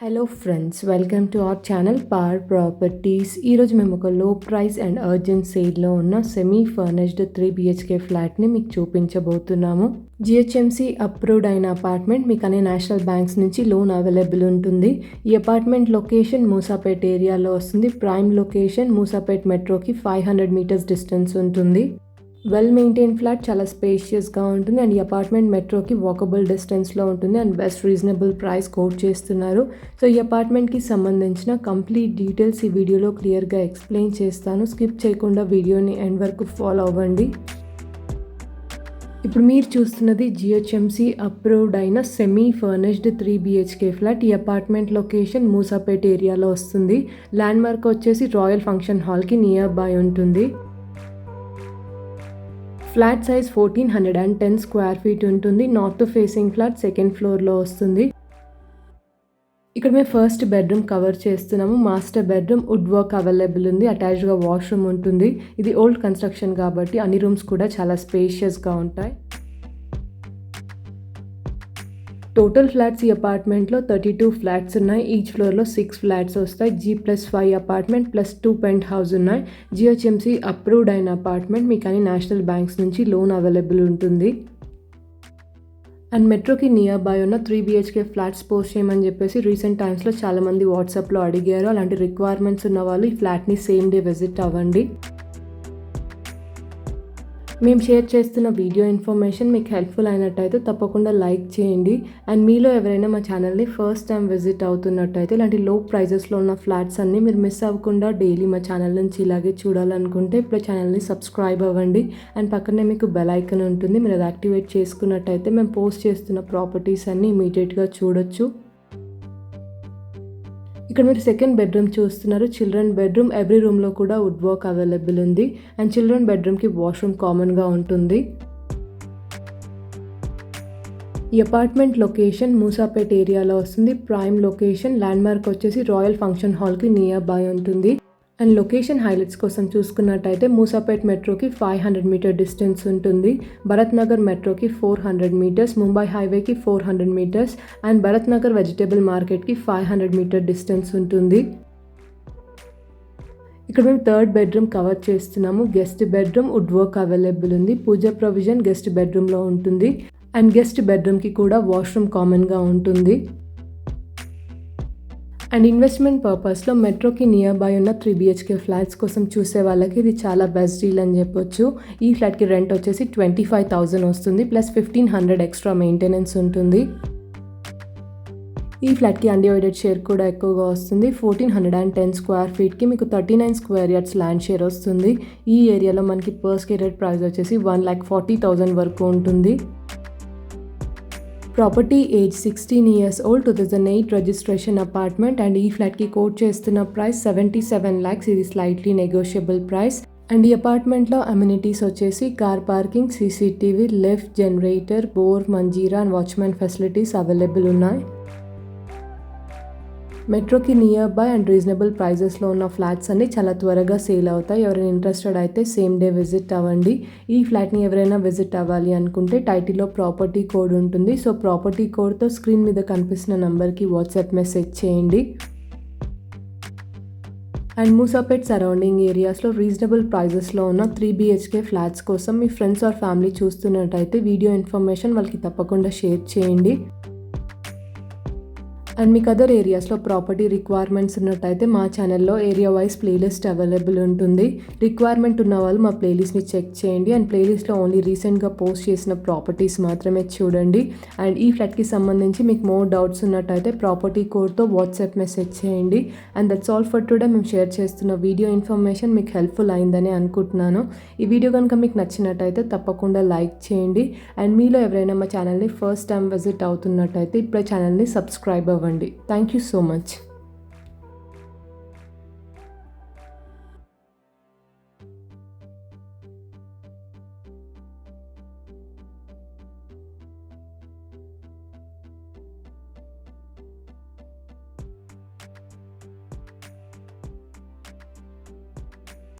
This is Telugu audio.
Hello friends, welcome to our channel power properties. ఈరోజు మేము ఒక లో ప్రైస్ అండ్ అర్జెంట్ సేల్లో ఉన్న సెమీ ఫర్నిష్డ్ 3BHK ఫ్లాట్ని మీకు చూపించబోతున్నాము. జిహెచ్ఎంసీ అప్రూవ్డ్ అయిన అపార్ట్మెంట్, మీకు అనే నేషనల్ బ్యాంక్స్ నుంచి లోన్ అవైలబుల్ ఉంటుంది. ఈ అపార్ట్మెంట్ లొకేషన్ మూసాపేట్ ఏరియాలో వస్తుంది. ప్రైమ్ లొకేషన్, మూసాపేట్ మెట్రోకి 500 మీటర్స్ డిస్టెన్స్ ఉంటుంది. వెల్ మెయింటైన్ ఫ్లాట్, చాలా స్పేషియస్గా ఉంటుంది అండ్ ఈ అపార్ట్మెంట్ మెట్రోకి వాకబుల్ డిస్టెన్స్లో ఉంటుంది and best reasonable price coat చేస్తున్నారు. సో ఈ అపార్ట్మెంట్కి సంబంధించిన కంప్లీట్ డీటెయిల్స్ ఈ వీడియోలో క్లియర్గా ఎక్స్ప్లెయిన్ చేస్తాను. స్కిప్ చేయకుండా వీడియోని ఎండ్ వరకు ఫాలో అవ్వండి. ఇప్పుడు మీరు చూస్తున్నది జిహెచ్ఎంసీ అప్రూవ్డ్ అయిన సెమీ ఫర్నిష్డ్ 3BHK ఫ్లాట్. ఈ అపార్ట్మెంట్ లొకేషన్ మూసాపేట్ ఏరియాలో వస్తుంది. ల్యాండ్ మార్క్ వచ్చేసి రాయల్ ఫంక్షన్ హాల్కి నియర్ బై ఉంటుంది. ఫ్లాట్ సైజ్ 1410 స్క్వేర్ ఫీట్ ఉంటుంది. నార్త్ ఫేసింగ్ ఫ్లాట్, సెకండ్ ఫ్లోర్లో వస్తుంది. ఇక్కడ మేము ఫస్ట్ బెడ్రూమ్ కవర్ చేస్తున్నాము. Master bedroom would work available ఉంది. అటాచ్డ్గా వాష్రూమ్ ఉంటుంది. ఇది ఓల్డ్ కన్స్ట్రక్షన్ కాబట్టి అన్ని రూమ్స్ కూడా చాలా స్పేషియస్గా ఉంటాయి. టోటల్ ఫ్లాట్స్ ఈ అపార్ట్మెంట్లో 32 ఫ్లాట్స్ ఉన్నాయి. ఈచ్ ఫ్లోర్లో 6 ఫ్లాట్స్ వస్తాయి. G+5 అపార్ట్మెంట్ +2 పెంట్ హౌస్ ఉన్నాయి. జిహెచ్ఎంసీ అప్రూవ్డ్ అయిన అపార్ట్మెంట్, మీకు అని నేషనల్ బ్యాంక్స్ నుంచి లోన్ అవైలబుల్ ఉంటుంది. అండ్ మెట్రోకి నియర్ బై ఉన్న 3BHK ఫ్లాట్స్ పోస్ట్ చేయమని చెప్పేసి రీసెంట్ టైమ్స్లో చాలామంది వాట్సాప్లో అడిగారు. అలాంటి రిక్వైర్మెంట్స్ ఉన్న వాళ్ళు ఈ ఫ్లాట్ని సేమ్ డే విజిట్ అవ్వండి. మేము షేర్ చేస్తున్న వీడియో ఇన్ఫర్మేషన్ మీకు హెల్ప్ఫుల్ అయినట్టయితే తప్పకుండా లైక్ చేయండి. అండ్ మీలో ఎవరైనా మా ఛానల్ని ఫస్ట్ టైం విజిట్ అవుతున్నట్టయితే ఇలాంటి లో ప్రైజెస్లో ఉన్న ఫ్లాట్స్ అన్నీ మీరు మిస్ అవ్వకుండా డైలీ మా ఛానల్ నుంచి ఇలాగే చూడాలనుకుంటే ఇప్పుడు ఛానల్ని సబ్స్క్రైబ్ అవ్వండి. అండ్ పక్కనే మీకు బెల్ ఐకాన్ ఉంటుంది. మీరు అది యాక్టివేట్ చేసుకున్నట్టయితే మేము పోస్ట్ చేస్తున్న ప్రాపర్టీస్ అన్నీ ఇమీడియట్గా చూడొచ్చు. ఇక్కడ మీరు సెకండ్ బెడ్రూమ్ చూస్తున్నారు. చిల్డ్రన్ బెడ్రూమ్, ఎవ్రీ రూమ్లో కూడా వుడ్ వర్క్ అవైలబుల్ ఉంది. అండ్ చిల్డ్రన్ బెడ్రూమ్కి వాష్రూమ్ కామన్గా ఉంటుంది. ఈ అపార్ట్మెంట్ లొకేషన్ మూసాపేట్ ఏరియాలో వస్తుంది. ప్రైమ్ లొకేషన్, ల్యాండ్ మార్క్ వచ్చేసి రాయల్ ఫంక్షన్ హాల్కి నియర్ బై ఉంటుంది. అండ్ లొకేషన్ హైలైట్స్ కోసం చూసుకున్నట్టయితే మూసాపేట్ మెట్రోకి 500 మీటర్ డిస్టెన్స్ ఉంటుంది. భరత్ నగర్ మెట్రోకి 400 మీటర్స్, ముంబై హైవేకి 400 meters and Bharat Nagar vegetable మార్కెట్కి 500 మీటర్ డిస్టెన్స్ ఉంటుంది. ఇక్కడ మేము థర్డ్ బెడ్రూమ్ కవర్ చేస్తున్నాము. Guest bedroom, would work available ఉంది. పూజా ప్రొవిజన్ గెస్ట్ బెడ్రూమ్లో ఉంటుంది. అండ్ గెస్ట్ బెడ్రూమ్కి కూడా వాష్రూమ్ కామన్గా ఉంటుంది. అండ్ ఇన్వెస్ట్మెంట్ పర్పస్లో మెట్రోకి నియర్ బై ఉన్న 3BHK ఫ్లాట్స్ కోసం చూసే వాళ్ళకి ఇది చాలా బెస్ట్ డీల్ అని చెప్పొచ్చు. ఈ ఫ్లాట్కి రెంట్ వచ్చేసి 25,000 వస్తుంది, ప్లస్ 1,500 ఎక్స్ట్రా మెయింటెనెన్స్ ఉంటుంది. ఈ ఫ్లాట్కి అన్డివైడెడ్ షేర్ కూడా ఎక్కువగా వస్తుంది. 1410 స్క్వేర్ ఫీట్కి మీకు 39 స్క్వేర్ యార్డ్స్ ల్యాండ్ షేర్ వస్తుంది. ఈ ఏరియాలో మనకి పర్ స్క్వేర్ యార్డ్ ప్రైస్ వచ్చేసి 1,40,000 వరకు ఉంటుంది. Property age 16 years old, 2008 registration apartment and ఈ ఫ్లాట్కి కోట్ చేస్తున్న ప్రైస్ 77 lakhs. ఇది స్లైట్లీ నెగోషియబుల్ ప్రైస్. అండ్ ఈ అపార్ట్మెంట్లో అమ్యూనిటీస్ వచ్చేసి car parking, CCTV, lift, generator, bore, Manjira and watchman facilities available ఉన్నాయి. మెట్రోకి నియర్ బై అండ్ రీజనబుల్ ప్రైజెస్లో ఉన్న ఫ్లాట్స్ అన్ని చాలా త్వరగా సేల్ అవుతాయి. ఎవరైనా ఇంట్రెస్టెడ్ అయితే సేమ్ డే విజిట్ అవ్వండి. ఈ ఫ్లాట్ని ఎవరైనా విజిట్ అవ్వాలి అనుకుంటే టైటిల్లో ప్రాపర్టీ కోడ్ ఉంటుంది. సో ప్రాపర్టీ కోడ్తో స్క్రీన్ మీద కనిపిస్తున్న నెంబర్కి వాట్సాప్ మెసేజ్ చేయండి. అండ్ మూసాపేట్ సరౌండింగ్ ఏరియాస్లో రీజనబుల్ ప్రైజెస్లో ఉన్న 3BHK ఫ్లాట్స్ కోసం మీ ఫ్రెండ్స్ ఆర్ ఫ్యామిలీ చూస్తున్నట్టయితే వీడియో ఇన్ఫర్మేషన్ వాళ్ళకి తప్పకుండా షేర్ చేయండి. అండ్ మీకు అదర్ ఏరియాస్లో ప్రాపర్టీ రిక్వైర్మెంట్స్ ఉన్నట్టయితే మా ఛానల్లో ఏరియా వైజ్ ప్లేలిస్ట్ అవైలబుల్ ఉంటుంది. రిక్వైర్మెంట్ ఉన్న వాళ్ళు మా ప్లేలిస్ట్ని చెక్ చేయండి. అండ్ ప్లేలిస్ట్లో ఓన్లీ రీసెంట్గా పోస్ట్ చేసిన ప్రాపర్టీస్ మాత్రమే చూడండి. అండ్ ఈ ఫ్లాట్కి సంబంధించి మీకు మోర్ డౌట్స్ ఉన్నట్టయితే ప్రాపర్టీ కోడ్తో వాట్సాప్ మెసేజ్ చేయండి. And that's all for today. మేము షేర్ చేస్తున్న వీడియో ఇన్ఫర్మేషన్ మీకు హెల్ప్ఫుల్ అయిందని అనుకుంటున్నాను. ఈ వీడియో కనుక మీకు నచ్చినట్టయితే తప్పకుండా లైక్ చేయండి. అండ్ మీలో ఎవరైనా మా ఛానల్ని ఫస్ట్ టైం విజిట్ అవుతున్నట్టయితే ఇప్పుడే ఛానల్ని సబ్స్క్రైబ్ అవ్వండి. Thank you so much.